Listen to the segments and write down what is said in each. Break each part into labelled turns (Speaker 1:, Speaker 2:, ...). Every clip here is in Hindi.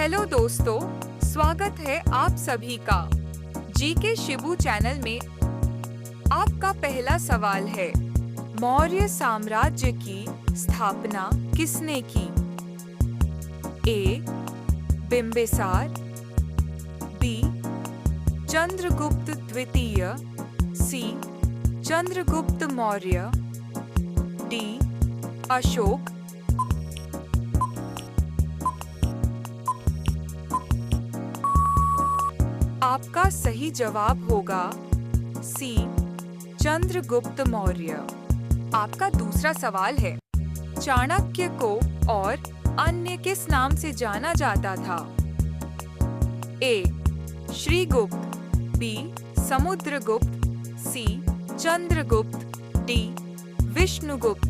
Speaker 1: हेलो दोस्तों, स्वागत है आप सभी का जीके शिबू चैनल में। आपका पहला सवाल है, मौर्य साम्राज्य की स्थापना किसने की? ए. बिंबिसार, बी. चंद्रगुप्त द्वितीय, सी. चंद्रगुप्त मौर्य, डी. अशोक। आपका सही जवाब होगा सी. चंद्रगुप्त मौर्य। आपका दूसरा सवाल है, चाणक्य को और अन्य किस नाम से जाना जाता था? ए. श्रीगुप्त, बी. समुद्रगुप्त, सी. चंद्रगुप्त, डी. विष्णुगुप्त।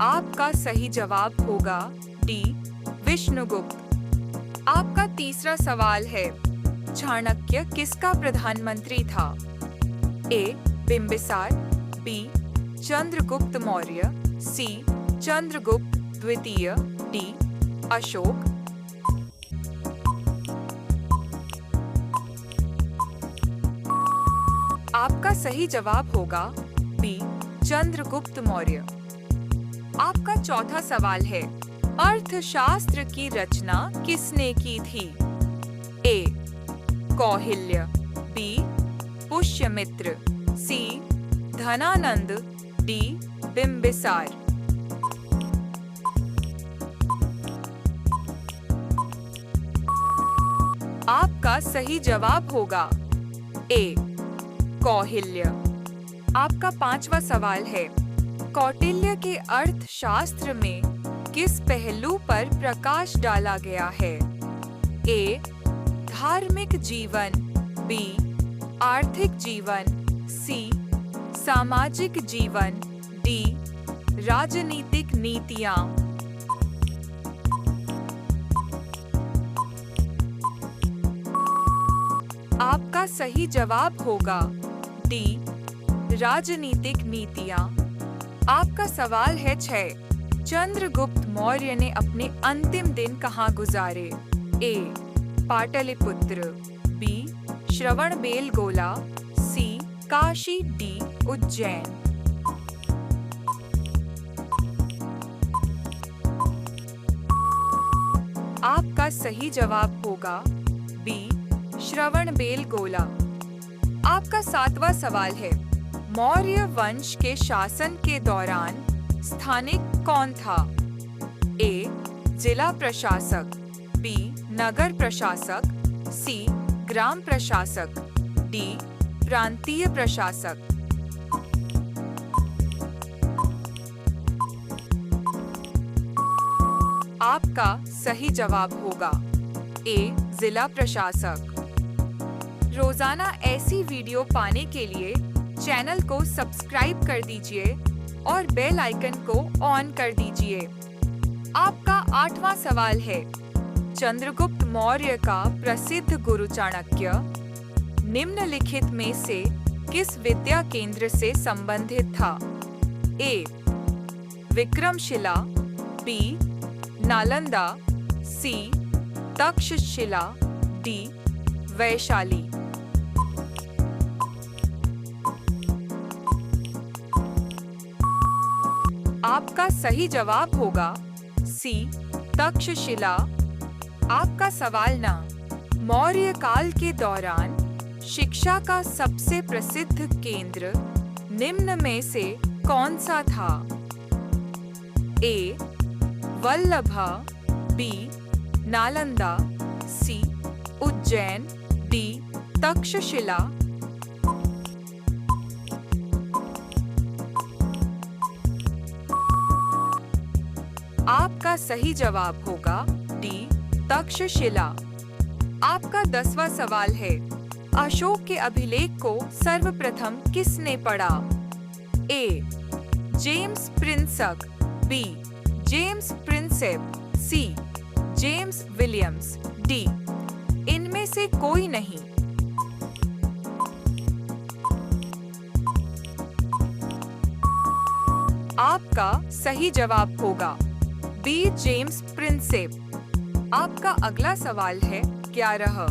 Speaker 1: आपका सही जवाब होगा डी. विष्णुगुप्त। आपका तीसरा सवाल है, चाणक्य किसका प्रधानमंत्री था? ए. बिंबिसार, बी. चंद्रगुप्त मौर्य, सी. चंद्रगुप्त द्वितीय, डी. अशोक। आपका सही जवाब होगा बी. चंद्रगुप्त मौर्य। आपका चौथा सवाल है, अर्थशास्त्र की रचना किसने की थी? ए. कौटिल्य, बी. पुष्यमित्र, सी. धनानंद, डी. बिंबिसार। आपका सही जवाब होगा ए. कौटिल्य। आपका पांचवा सवाल है, कौटिल्य के अर्थशास्त्र में किस पहलू पर प्रकाश डाला गया है? ए. धार्मिक जीवन, बी. आर्थिक जीवन, सी. सामाजिक जीवन, डी. राजनीतिक नीतियां। आपका सही जवाब होगा डी. राजनीतिक नीतियां। आपका सवाल है 6, चंद्रगुप्त मौर्य ने अपने अंतिम दिन कहाँ गुजारे? ए. पाटलिपुत्र, बी. श्रवणबेलगोला, सी. काशी, डी. उज्जैन। आपका सही जवाब होगा बी. श्रवणबेलगोला। आपका सातवां सवाल है, मौर्य वंश के शासन के दौरान स्थानिक कौन था? ए. जिला प्रशासक, बी. नगर प्रशासक, सी. ग्राम प्रशासक, डी. प्रांतीय प्रशासक। आपका सही जवाब होगा ए. जिला प्रशासक। रोजाना ऐसी वीडियो पाने के लिए चैनल को सब्सक्राइब कर दीजिए और बेल आइकन को ऑन कर दीजिए। आपका 8वां सवाल है, चंद्रगुप्त मौर्य का प्रसिद्ध गुरु चाणक्य निम्नलिखित में से किस विद्या केंद्र से संबंधित था? ए. विक्रमशिला, बी. नालंदा, सी. तक्षशिला, डी. वैशाली। आपका सही जवाब होगा सी. तक्षशिला। आपका सवाल 9, मौर्य काल के दौरान शिक्षा का सबसे प्रसिद्ध केंद्र निम्न में से कौन सा था? ए. वल्लभा, बी. नालंदा, सी. उज्जैन, डी. तक्षशिला। आपका सही जवाब होगा डी. तक्षशिला। आपका 10वां सवाल है, अशोक के अभिलेख को सर्वप्रथम किसने पढ़ा? ए. जेम्स प्रिंसक, B. James Prinsep, C. James Williams, D. इनमें से कोई नहीं। आपका सही जवाब होगा बी जेम्स प्रिंसेप। आपका अगला सवाल है 11।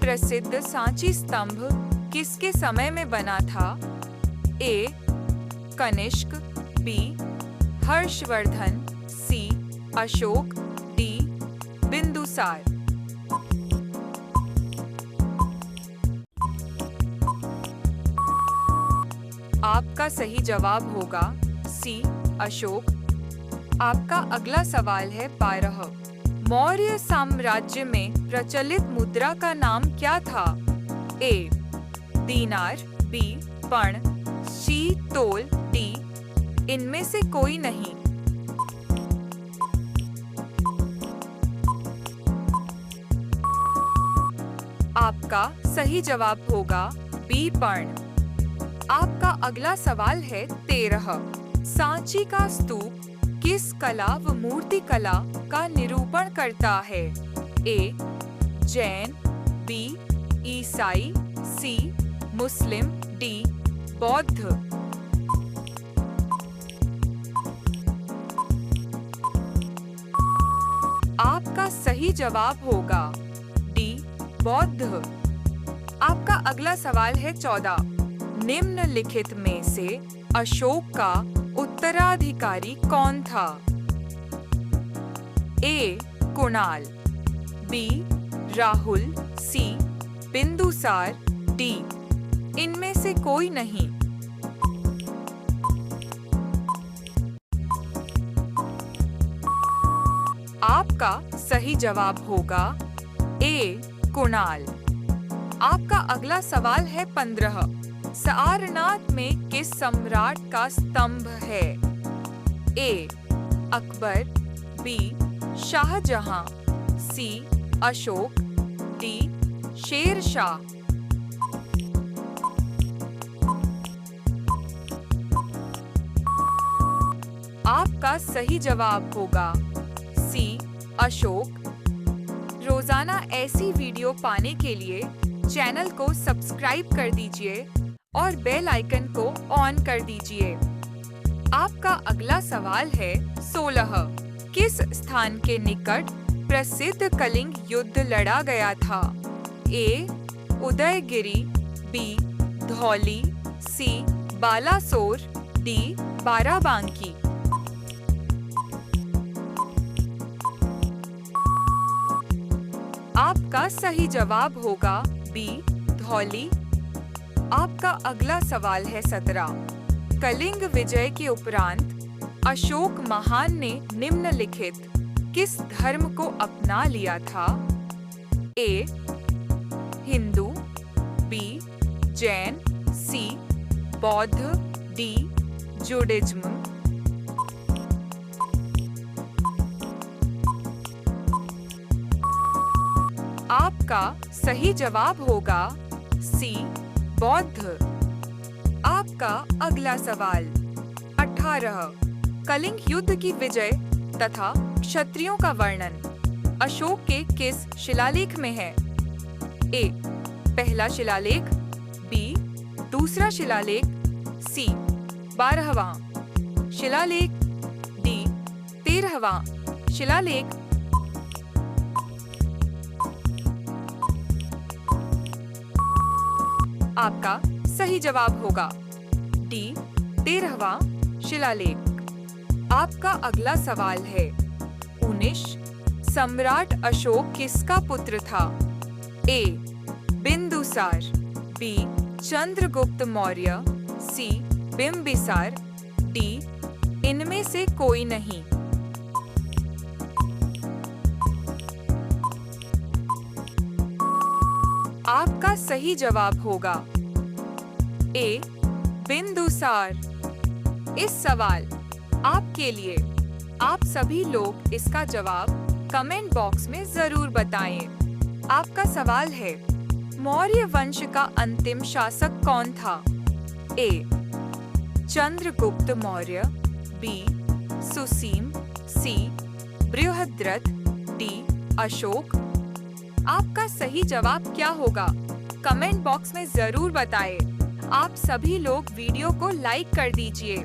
Speaker 1: प्रसिद्ध सांची स्तंभ किसके समय में बना था? ए कनिष्क, बी हर्षवर्धन, सी अशोक, डी बिंदुसार। आपका सही जवाब होगा सी अशोक। आपका अगला सवाल है 12। मौर्य साम्राज्य में प्रचलित मुद्रा का नाम क्या था? ए दीनार, बी पण, सी तोल, डी इनमें से कोई नहीं। आपका सही जवाब होगा बी पण। आपका अगला सवाल है 13। सांची का स्तूप किस कला व मूर्ति कला का निरूपण करता है? ए जैन, बी ईसाई, सी मुस्लिम, डी बौद्ध। आपका सही जवाब होगा डी बौद्ध। आपका अगला सवाल है 14। निम्नलिखित में से अशोक का उत्तराधिकारी कौन था? ए कुणाल, बी राहुल, सी बिंदुसार, डी इनमें से कोई नहीं। आपका सही जवाब होगा ए कुणाल। आपका अगला सवाल है 15। सारनाथ में किस सम्राट का स्तंभ है? ए अकबर, बी शाहजहां, सी अशोक, डी शेर शाह। आपका सही जवाब होगा सी अशोक। रोजाना ऐसी वीडियो पाने के लिए चैनल को सब्सक्राइब कर दीजिए और बेल आइकन को ऑन कर दीजिए। आपका अगला सवाल है 16। किस स्थान के निकट प्रसिद्ध कलिंग युद्ध लड़ा गया था? ए उदयगिरी, बी धौली, सी बालासोर, डी बाराबांकी। आपका सही जवाब होगा बी धौली। आपका अगला सवाल है 17। कलिंग विजय के उपरांत अशोक महान ने निम्नलिखित किस धर्म को अपना लिया था? ए हिंदू, बी जैन, सी बौद्ध, डी जूडिज्म। आपका सही जवाब होगा सी बौद्ध। आपका अगला सवाल 18। कलिंग युद्ध की विजय तथा क्षत्रियों का वर्णन अशोक के किस शिलालेख में है? ए पहला शिलालेख, बी दूसरा शिलालेख, सी 12वां शिलालेख, डी 13वां शिलालेख। आपका सही जवाब होगा डी 13वां शिलालेख। आपका अगला सवाल है 19। सम्राट अशोक किसका पुत्र था? ए बिंदुसार, बी चंद्रगुप्त मौर्य, सी बिंबिसार, डी इनमें से कोई नहीं। आपका सही जवाब होगा ए बिंदुसार। इस सवाल आपके लिए आप सभी लोग इसका जवाब कमेंट बॉक्स में जरूर बताएं। आपका सवाल है मौर्य वंश का अंतिम शासक कौन था? ए चंद्रगुप्त मौर्य, बी सुसीम, सी बृहद्रथ, डी अशोक। आपका सही जवाब क्या होगा? कमेंट बॉक्स में जरूर बताएं। आप सभी लोग वीडियो को लाइक कर दीजिए।